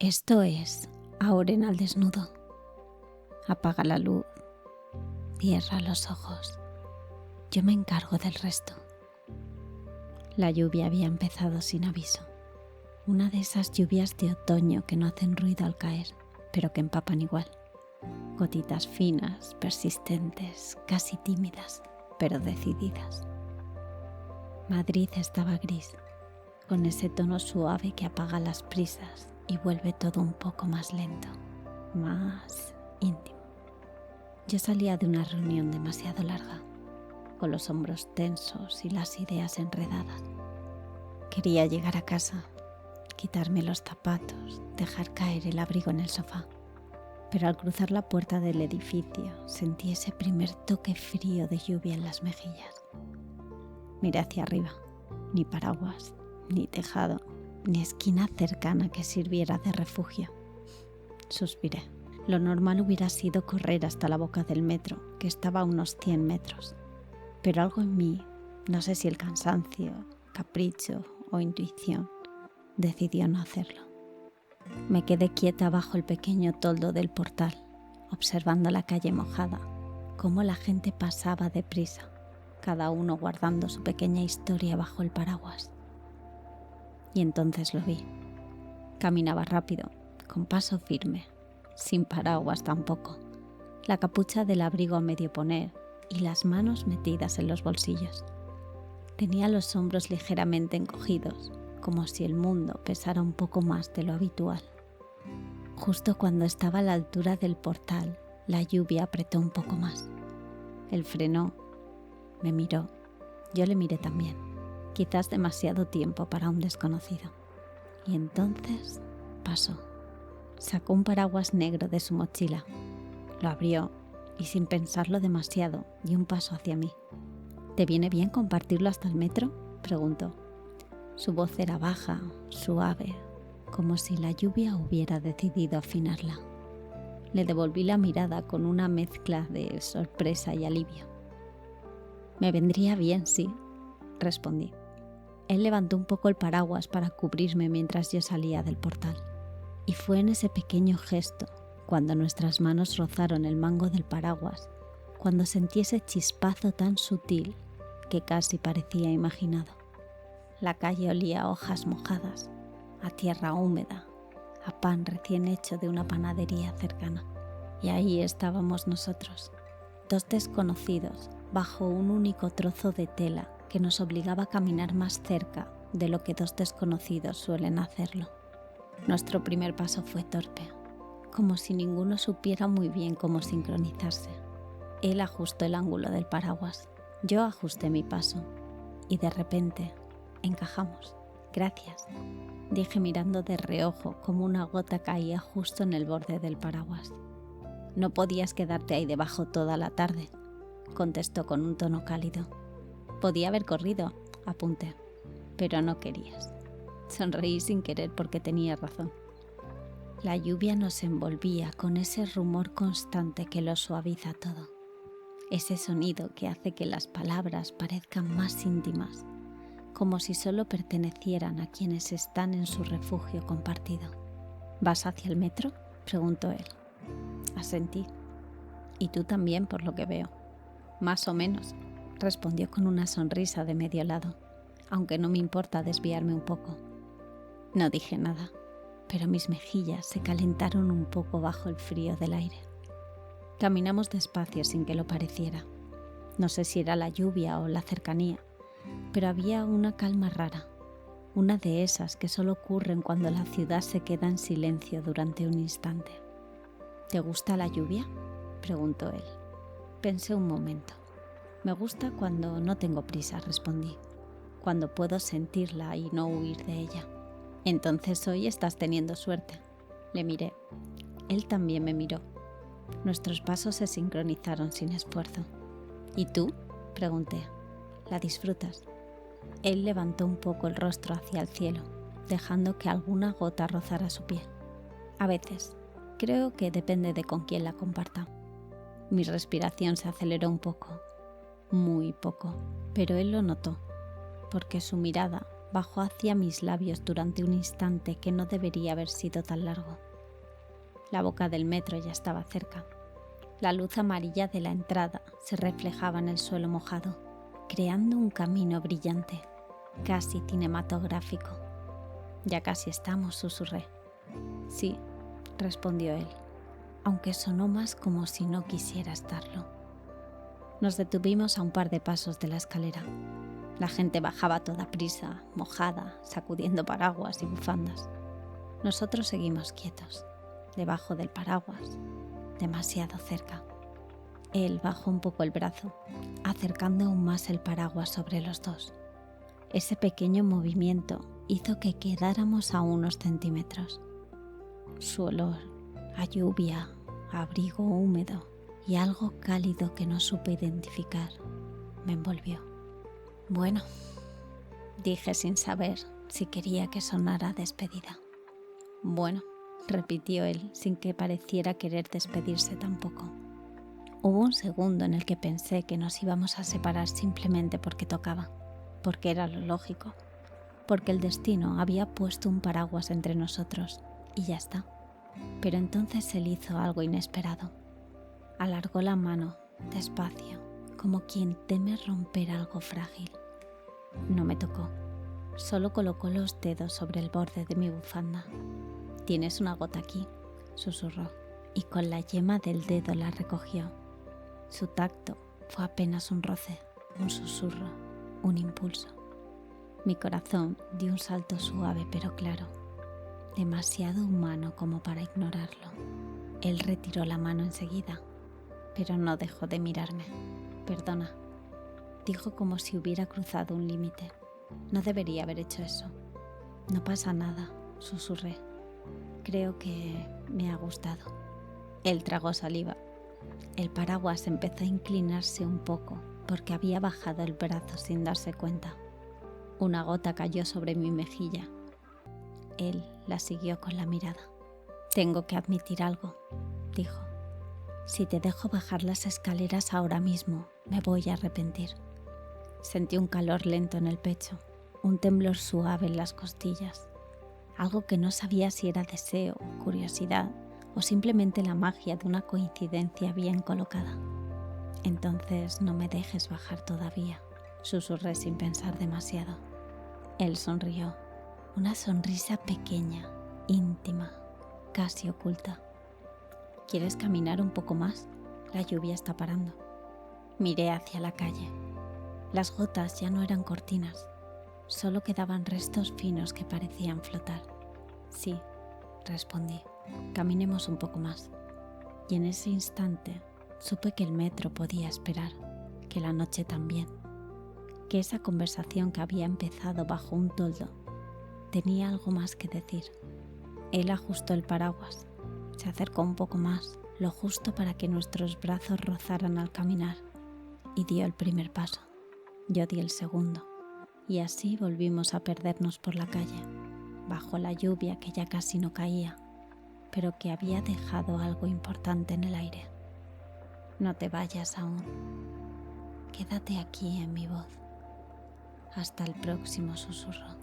Esto es Auren al desnudo. Apaga la luz, cierra los ojos. Yo me encargo del resto. La lluvia había empezado sin aviso. Una de esas lluvias de otoño que no hacen ruido al caer, pero que empapan igual. Gotitas finas, persistentes, casi tímidas, pero decididas. Madrid estaba gris, con ese tono suave que apaga las prisas y vuelve todo un poco más lento, más íntimo. Yo salía de una reunión demasiado larga, con los hombros tensos y las ideas enredadas. Quería llegar a casa, quitarme los zapatos, dejar caer el abrigo en el sofá. Pero al cruzar la puerta del edificio sentí ese primer toque frío de lluvia en las mejillas. Miré hacia arriba, ni paraguas, ni tejado, ni esquina cercana que sirviera de refugio. Suspiré. Lo normal hubiera sido correr hasta la boca del metro, que estaba a unos 100 metros. Pero algo en mí, no sé si el cansancio, capricho o intuición, decidió no hacerlo. Me quedé quieta bajo el pequeño toldo del portal, observando la calle mojada, cómo la gente pasaba deprisa, cada uno guardando su pequeña historia bajo el paraguas. Y entonces lo vi. Caminaba rápido, con paso firme, sin paraguas tampoco, la capucha del abrigo a medio poner y las manos metidas en los bolsillos. Tenía los hombros ligeramente encogidos, como si el mundo pesara un poco más de lo habitual. Justo cuando estaba a la altura del portal, la lluvia apretó un poco más. Él frenó, me miró, yo le miré también, quizás demasiado tiempo para un desconocido. Y entonces pasó. Sacó un paraguas negro de su mochila, lo abrió y sin pensarlo demasiado dio un paso hacia mí. ¿Te viene bien compartirlo hasta el metro?, preguntó. Su voz era baja, suave, como si la lluvia hubiera decidido afinarla. Le devolví la mirada con una mezcla de sorpresa y alivio. Me vendría bien, sí, respondí. Él levantó un poco el paraguas para cubrirme mientras yo salía del portal. Y fue en ese pequeño gesto, cuando nuestras manos rozaron el mango del paraguas, cuando sentí ese chispazo tan sutil que casi parecía imaginado. La calle olía a hojas mojadas, a tierra húmeda, a pan recién hecho de una panadería cercana. Y ahí estábamos nosotros, dos desconocidos, bajo un único trozo de tela que nos obligaba a caminar más cerca de lo que dos desconocidos suelen hacerlo. Nuestro primer paso fue torpe, como si ninguno supiera muy bien cómo sincronizarse. Él ajustó el ángulo del paraguas, yo ajusté mi paso y de repente encajamos. Gracias, dije mirando de reojo como una gota caía justo en el borde del paraguas. No podías quedarte ahí debajo toda la tarde, contestó con un tono cálido. Podía haber corrido, apunté, pero no querías. Sonreí sin querer porque tenía razón. La lluvia nos envolvía con ese rumor constante que lo suaviza todo. Ese sonido que hace que las palabras parezcan más íntimas, como si solo pertenecieran a quienes están en su refugio compartido. ¿Vas hacia el metro?, preguntó él. Asentí. Y tú también, por lo que veo. Más o menos, respondió con una sonrisa de medio lado, aunque no me importa desviarme un poco. No dije nada, pero mis mejillas se calentaron un poco bajo el frío del aire. Caminamos despacio sin que lo pareciera. No sé si era la lluvia o la cercanía, pero había una calma rara, una de esas que solo ocurren cuando la ciudad se queda en silencio durante un instante. ¿Te gusta la lluvia?, preguntó él. Pensé un momento. Me gusta cuando no tengo prisa, respondí, cuando puedo sentirla y no huir de ella. Entonces hoy estás teniendo suerte. Le miré. Él también me miró. Nuestros pasos se sincronizaron sin esfuerzo. ¿Y tú?, pregunté. ¿La disfrutas? Él levantó un poco el rostro hacia el cielo, dejando que alguna gota rozara su piel. A veces. Creo que depende de con quién la comparta. Mi respiración se aceleró un poco, muy poco, pero él lo notó, porque su mirada bajó hacia mis labios durante un instante que no debería haber sido tan largo. La boca del metro ya estaba cerca. La luz amarilla de la entrada se reflejaba en el suelo mojado, creando un camino brillante, casi cinematográfico. Ya casi estamos, susurré. Sí, respondió él, aunque sonó más como si no quisiera estarlo. Nos detuvimos a un par de pasos de la escalera. La gente bajaba a toda prisa, mojada, sacudiendo paraguas y bufandas. Nosotros seguimos quietos, debajo del paraguas, demasiado cerca. Él bajó un poco el brazo, acercando aún más el paraguas sobre los dos. Ese pequeño movimiento hizo que quedáramos a unos centímetros. Su olor, a lluvia, a abrigo húmedo y algo cálido que no supe identificar, me envolvió. Bueno, dije sin saber si quería que sonara despedida. Bueno, repitió él sin que pareciera querer despedirse tampoco. Hubo un segundo en el que pensé que nos íbamos a separar simplemente porque tocaba, porque era lo lógico, porque el destino había puesto un paraguas entre nosotros y ya está. Pero entonces él hizo algo inesperado. Alargó la mano, despacio, como quien teme romper algo frágil. No me tocó, solo colocó los dedos sobre el borde de mi bufanda. «Tienes una gota aquí», susurró, y con la yema del dedo la recogió. Su tacto fue apenas un roce, un susurro, un impulso. Mi corazón dio un salto suave pero claro, demasiado humano como para ignorarlo. Él retiró la mano enseguida, pero no dejó de mirarme. «Perdona», dijo como si hubiera cruzado un límite. «No debería haber hecho eso». «No pasa nada», susurré. «Creo que me ha gustado». Él tragó saliva. El paraguas empezó a inclinarse un poco porque había bajado el brazo sin darse cuenta. Una gota cayó sobre mi mejilla. Él la siguió con la mirada. «Tengo que admitir algo», dijo. «Si te dejo bajar las escaleras ahora mismo, me voy a arrepentir». Sentí un calor lento en el pecho, un temblor suave en las costillas, algo que no sabía si era deseo, curiosidad o simplemente la magia de una coincidencia bien colocada. «Entonces no me dejes bajar todavía», susurré sin pensar demasiado. Él sonrió, una sonrisa pequeña, íntima, casi oculta. «¿Quieres caminar un poco más? La lluvia está parando». Miré hacia la calle. Las gotas ya no eran cortinas, solo quedaban restos finos que parecían flotar. «Sí», respondí, «caminemos un poco más». Y en ese instante supe que el metro podía esperar, que la noche también, que esa conversación que había empezado bajo un toldo tenía algo más que decir. Él ajustó el paraguas, se acercó un poco más, lo justo para que nuestros brazos rozaran al caminar, y dio el primer paso. Yo di el segundo, y así volvimos a perdernos por la calle, bajo la lluvia que ya casi no caía, pero que había dejado algo importante en el aire. «No te vayas aún. Quédate aquí en mi voz. Hasta el próximo susurro».